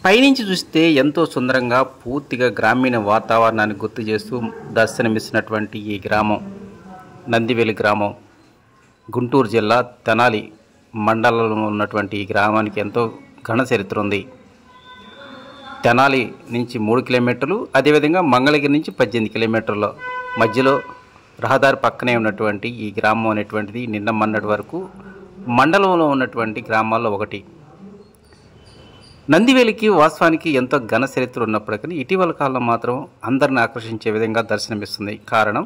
పైనుంచి చూస్తే ఎంతో సుందరంగా పూర్తిగా గ్రామీణ వాతావరణాన్ని గుర్తు చేస్తూ దర్శనమిస్తున్నటువంటి ఈ గ్రామం నందివేలి గ్రామం గుంటూరు జిల్లా తెనాలి మండలంలో ఉన్నటువంటి ఈ గ్రామానికి ఎంతో ఘన చరిత్ర ఉంది. తెనాలి నుంచి 3 కిలోమీటర్లు, అదేవిధంగా మంగళగిరి నుంచి 18 కిలోమీటర్ల మధ్యలో రహదారి పక్కనే ఉన్నటువంటి ఈ గ్రామం అనేటువంటిది నిన్న మొన్నటి వరకు మండలంలో ఉన్నటువంటి గ్రామాల్లో ఒకటి. నందివేలికి వాస్తవానికి ఎంతో ఘన చరిత్ర ఉన్నప్పటికీ ఇటీవల కాలంలో మాత్రం అందరిని ఆకర్షించే విధంగా దర్శనమిస్తుంది. కారణం,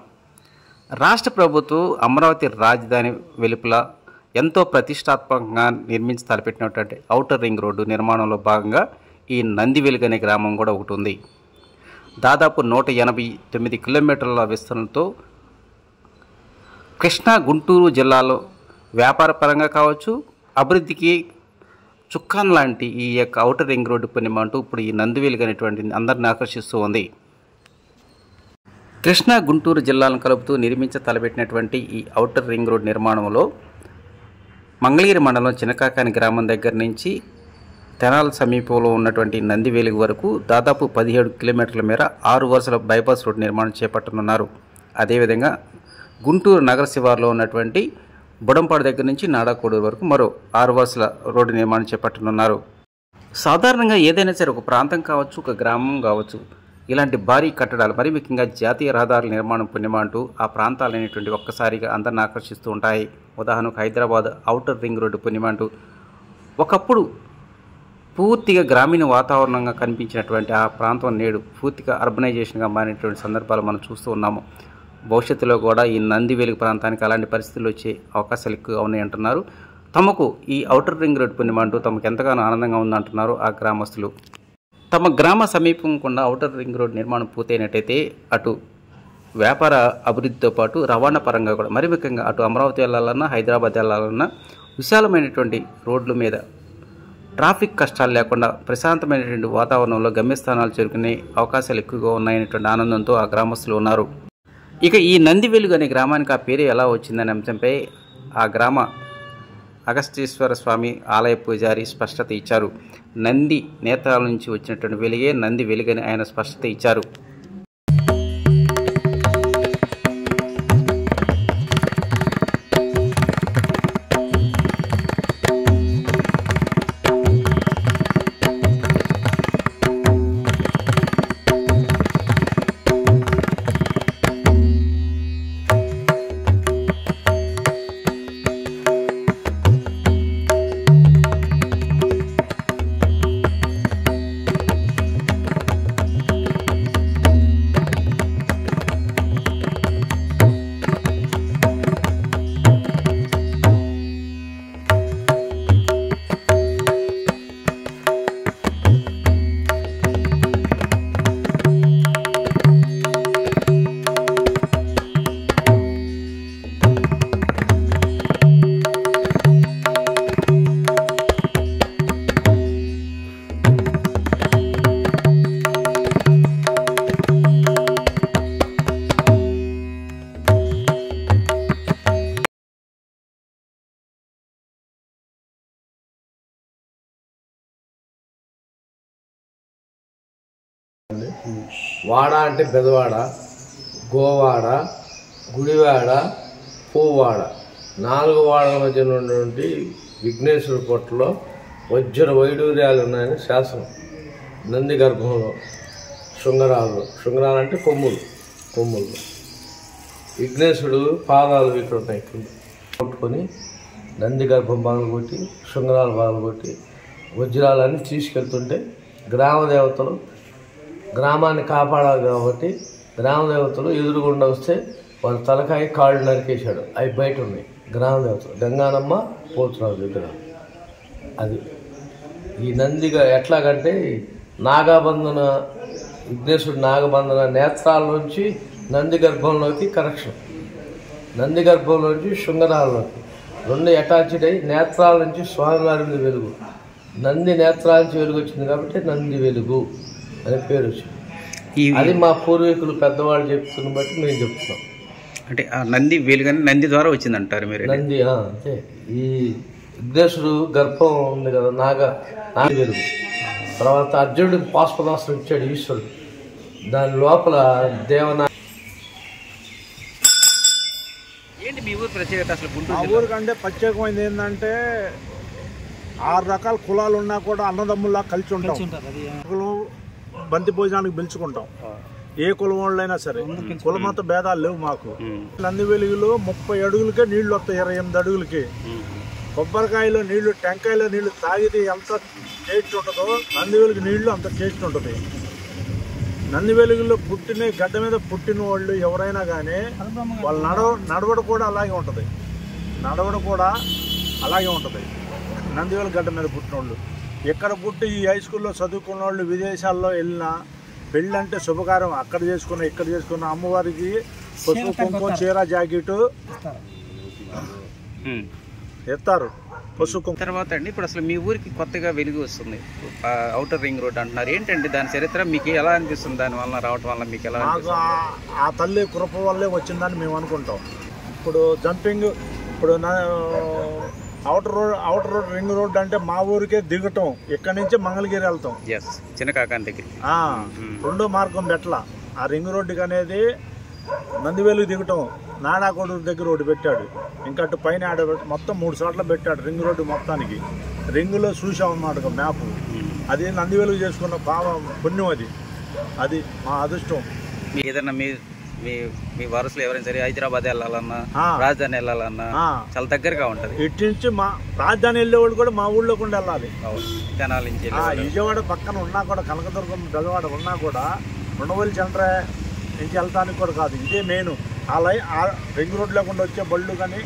రాష్ట్ర ప్రభుత్వం అమరావతి రాజధాని వెలుపల ఎంతో ప్రతిష్టాత్మకంగా నిర్మించి తలపెట్టినటువంటి ఔటర్ రింగ్ రోడ్డు నిర్మాణంలో భాగంగా ఈ నందివేలి అనే గ్రామం కూడా ఒకటి ఉంది. దాదాపు 189 కిలోమీటర్ల విస్తరణతో కృష్ణా గుంటూరు జిల్లాలో వ్యాపార పరంగా కావచ్చు, అభివృద్ధికి చుక్కాన్ లాంటి ఈ యొక్క ఔటర్ రింగ్ రోడ్డు పుణ్యమంటూ ఇప్పుడు ఈ నందివేలి అనేటువంటి అందరిని ఆకర్షిస్తూ ఉంది. కృష్ణా గుంటూరు జిల్లాలను కలుపుతూ నిర్మించ తలపెట్టినటువంటి ఈ ఔటర్ రింగ్ రోడ్ నిర్మాణంలో మంగళగిరి మండలం చినకాకాని గ్రామం దగ్గర నుంచి తెనాలి సమీపంలో ఉన్నటువంటి నందివేలి వరకు దాదాపు 17 కిలోమీటర్ల మేర 6 వరుసల బైపాస్ రోడ్డు నిర్మాణం చేపట్టనున్నారు. అదేవిధంగా గుంటూరు నగర శివారులో ఉన్నటువంటి బుడంపాడు దగ్గర నుంచి నాడాకోడూరు వరకు మరో 6 వరుసల రోడ్డు నిర్మాణం చేపట్టనున్నారు. సాధారణంగా ఏదైనా సరే ఒక ప్రాంతం కావచ్చు, ఒక గ్రామం కావచ్చు, ఇలాంటి భారీ కట్టడాలు, మరి ముఖ్యంగా జాతీయ రహదారుల నిర్మాణం పుణ్యమంటూ ఆ ప్రాంతాలు అనేటువంటి ఒక్కసారిగా అందరిని ఆకర్షిస్తూ ఉంటాయి. ఉదాహరణకు హైదరాబాద్ ఔటర్ రింగ్ రోడ్డు పుణ్యమంటూ ఒకప్పుడు పూర్తిగా గ్రామీణ వాతావరణంగా కనిపించినటువంటి ఆ ప్రాంతం నేడు పూర్తిగా అర్బనైజేషన్గా మారినటువంటి సందర్భాలు మనం చూస్తూ ఉన్నాము. భవిష్యత్తులో కూడా ఈ నందివేలి ప్రాంతానికి అలాంటి పరిస్థితులు వచ్చే అవకాశాలు ఎక్కువగా ఉన్నాయంటున్నారు. తమకు ఈ ఔటర్ రింగ్ రోడ్ పుణ్యమంటూ తమకు ఎంతగానో ఆనందంగా ఉందంటున్నారు ఆ గ్రామస్తులు. తమ గ్రామ సమీపం గుండా ఔటర్ రింగ్ రోడ్ నిర్మాణం పూర్తయినట్టయితే అటు వ్యాపార అభివృద్ధితో పాటు రవాణా పరంగా కూడా, మరి ముఖ్యంగా అటు అమరావతి వెళ్ళాలన్నా హైదరాబాద్ వెళ్ళాలన్నా విశాలమైనటువంటి రోడ్ల మీద ట్రాఫిక్ కష్టాలు లేకుండా ప్రశాంతమైనటువంటి వాతావరణంలో గమ్యస్థానాలు చేరుకునే అవకాశాలు ఎక్కువగా ఉన్నాయనేటువంటి ఆనందంతో ఆ గ్రామస్తులు ఉన్నారు. ఇక ఈ నందివేలు అనే గ్రామానికి ఆ పేరు ఎలా వచ్చిందనే అంశంపై ఆ గ్రామ అగస్తేశ్వర స్వామి ఆలయ పూజారి స్పష్టత ఇచ్చారు. నంది నేత్రాల నుంచి వచ్చినటువంటి వెలుగే నంది వెలుగని ఆయన స్పష్టత ఇచ్చారు. వాడ అంటే బెదవాడ, గోవాడ, గుడివాడ, పూవాడ 4 వాడల మధ్య ఉన్నటువంటి విఘ్నేశ్వర పొట్టలో వజ్ర వైడూర్యాలు ఉన్నాయని శాసనం. నంది గర్భంలో శృంగరాలు అంటే కొమ్ములు విఘ్నేశ్వరుడు పాదాలు ఇక్కడ ఉన్నాయి. కొట్టుకొని నంది గర్భం పగలగొట్టి శృంగరాలు పగలగొట్టి వజ్రాలన్నీ తీసుకెళ్తుంటే గ్రామదేవతలు గ్రామాన్ని కాపాడాలి కాబట్టి గ్రామదేవతలు ఎదురుగుండా వస్తే వాళ్ళ తలకాయ కాళ్ళు నరికేశాడు. అవి బయట ఉన్నాయి గ్రామదేవతలు, గంగానమ్మ పోతురాజు విగ్రహం. అది ఈ నందిగా ఎట్లాగంటే నాగబంధన, విఘ్నేశ్వరుడు నాగబంధన నేత్రాల నుంచి నంది గర్భంలోకి కనెక్షన్, నంది గర్భంలోంచి శృంగరాల్లోకి 2 అటాచ్డ్ అయ్యి నేత్రాల నుంచి స్వామివారి వెలుగు, నంది నేత్రాల నుంచి వెలుగు వచ్చింది కాబట్టి నంది వెలుగు అనే పేరు వచ్చింది. అది మా పూర్వీకులు పెద్దవాళ్ళు చెప్తున్న బట్టి మేము చెప్తున్నాం. అంటే ఆ నంది వెలుగని నంది ద్వారా వచ్చిందంటారు మీరు? నంది అంటే ఈ విఘ్నేశ్వరుడు గర్భం ఉంది కదా, నాగ వెలుగు. తర్వాత అర్జునుడు పాశుపతాస్త్రం ఇచ్చాడు ఈశ్వరుడు. దాని లోపల దేవనా. ఏంటి మీ ఊరు ప్రత్యేకత అసలు? మా ఊరికంటే ప్రత్యేకమైనది ఏంటంటే 6 రకాల కులాలు ఉన్నా కూడా అన్నదమ్ముల్లా కలిసి ఉంటాం. బంతి భోజనానికి పిలుచుకుంటాం. ఏ కులం వాళ్ళైనా సరే, కులమత భేదాలు లేవు మాకు. నంది వెలుగులో 30 అడుగులకే నీళ్లు వస్తాయి, 28 అడుగులకి. కొబ్బరికాయలో నీళ్లు, టెంకాయలో నీళ్లు తాగితే ఎంత టేస్ట్ ఉంటుందో నంది వెలుగు నీళ్లు అంత టేస్ట్ ఉంటుంది. నంది వెలుగులో పుట్టిన గడ్డ మీద పుట్టిన వాళ్ళు ఎవరైనా కానీ వాళ్ళ నడవడ కూడా అలాగే ఉంటుంది. నంది వెలుగు గడ్డ మీద పుట్టిన వాళ్ళు, ఎక్కడ పుట్టి ఈ హై స్కూల్లో చదువుకున్న వాళ్ళు విదేశాల్లో వెళ్ళినా పెళ్ళి అంటే శుభకార్యం అక్కడ చేసుకున్న ఇక్కడ చేసుకున్న అమ్మవారికి పసుపు కుంకుమ చీర జాకెట్ ఎత్తారు. పసుపు తర్వాత అండి ఇప్పుడు అసలు మీ ఊరికి కొత్తగా వెలుగు వస్తుంది, ఔటర్ రింగ్ రోడ్ అంటున్నారు. ఏంటండి దాని చరిత్ర మీకు ఎలా అనిపిస్తుంది? దాని వల్ల రావటం వల్ల మీకు ఎలా? మాకు ఆ తల్లి కృప వల్లే వచ్చిందని మేము అనుకుంటాం. ఇప్పుడు జంపింగ్, ఇప్పుడు అవుటర్ రోడ్ రింగ్ రోడ్ అంటే మా ఊరికే దిగటం, ఇక్కడ నుంచి మంగళగిరి వెళ్తాం. చిన్న కాకాని దగ్గర రెండో మార్గం బెట్ల ఆ రింగ్ రోడ్డుకి అనేది నందివేలుకి దిగటం. నాడాకోడూరు దగ్గర ఒకటి పెట్టాడు, ఇంకా అటు పైన మొత్తం 3 చోట్ల పెట్టాడు రింగ్ రోడ్డు మొత్తానికి. రింగులో చూసాం అన్నమాట మ్యాప్. అది నందివేలుకు చేసుకున్న పుణ్యం, అది మా అదృష్టం. ఏదన్నా మీ వారసులు ఎవరైనా సరే హైదరాబాద్ వెళ్ళాలన్నా, రాజధాని వెళ్ళాలన్నా చాలా దగ్గరగా ఉంటది. ఇటు నుంచి మా రాజధాని వెళ్ళేవాళ్ళు కూడా మా ఊళ్ళో కూడా వెళ్ళాలి. తెనాలి నుంచి విజయవాడ పక్కన ఉన్నా కూడా, కనకదుర్గం బెజవాడ ఉన్నా కూడా ఉండవల్లి సెంటర్ నుంచి వెళ్తానికి కూడా కాదు, ఇదే మెయిన్. ఆ రింగ్ రోడ్ లేకుండా వచ్చే బళ్ళు కానీ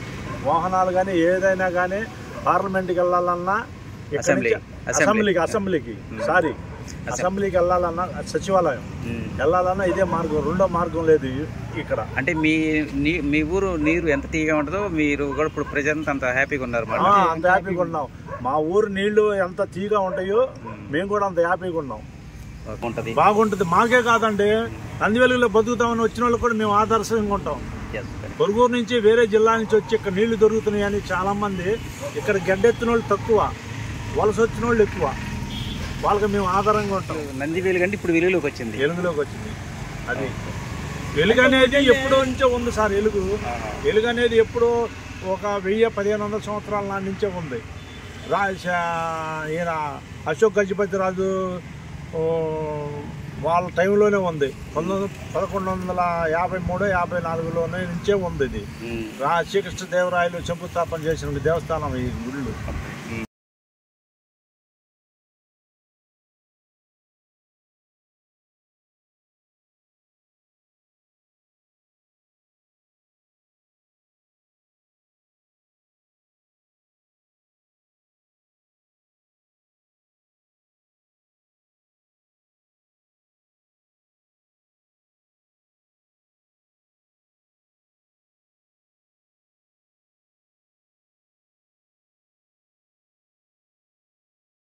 వాహనాలు కానీ ఏదైనా కానీ పార్లమెంట్కి వెళ్ళాలన్నా, అసెంబ్లీకి వెళ్ళాలన్నా, సచివాలయం వెళ్ళాలన్నా ఇదే మార్గం, రెండో మార్గం లేదు ఇక్కడ. అంటే మీ ఊరు నీరు ఎంత తీగా ఉంటుందో మీరు కూడా ఇప్పుడు ప్రజెంట్ అంత హ్యాపీగా ఉన్నారు? అంత హ్యాపీగా ఉన్నాం. మా ఊరు నీళ్లు ఎంత తీగా ఉంటాయో మేము కూడా అంత హ్యాపీగా ఉన్నాం. బాగుంటుంది. మాకే కాదండి, నందివెలుగులో బతుకుతామని వచ్చిన వాళ్ళు కూడా మేము ఆదర్శంగా ఉంటాం. పొరుగురు నుంచి వేరే జిల్లా నుంచి వచ్చి ఇక్కడ నీళ్లు దొరుకుతున్నాయని చాలా మంది, ఇక్కడ గడ్డెత్తిన వాళ్ళు తక్కువ, వలస వచ్చిన వాళ్ళు ఎక్కువ, వాళ్ళకి మేము ఆధారంగా ఉంటాం. నంది వెలుగు అంటే ఇప్పుడు వెలుగులోకి వచ్చింది. అది వెలుగు అనేది ఎప్పుడో నుంచో ఉంది సార్. వెలుగు అనేది ఎప్పుడో ఒక 1000-1500 సంవత్సరాల నాటి నుంచే ఉంది. ఈయన అశోక్ గజపతి రాజు వాళ్ళ టైంలోనే ఉంది. 1153-54లోనే నుంచే ఉంది. ఇది శ్రీకృష్ణదేవరాయలు శంకుస్థాపన చేసిన దేవస్థానం ఈ గుళ్ళు.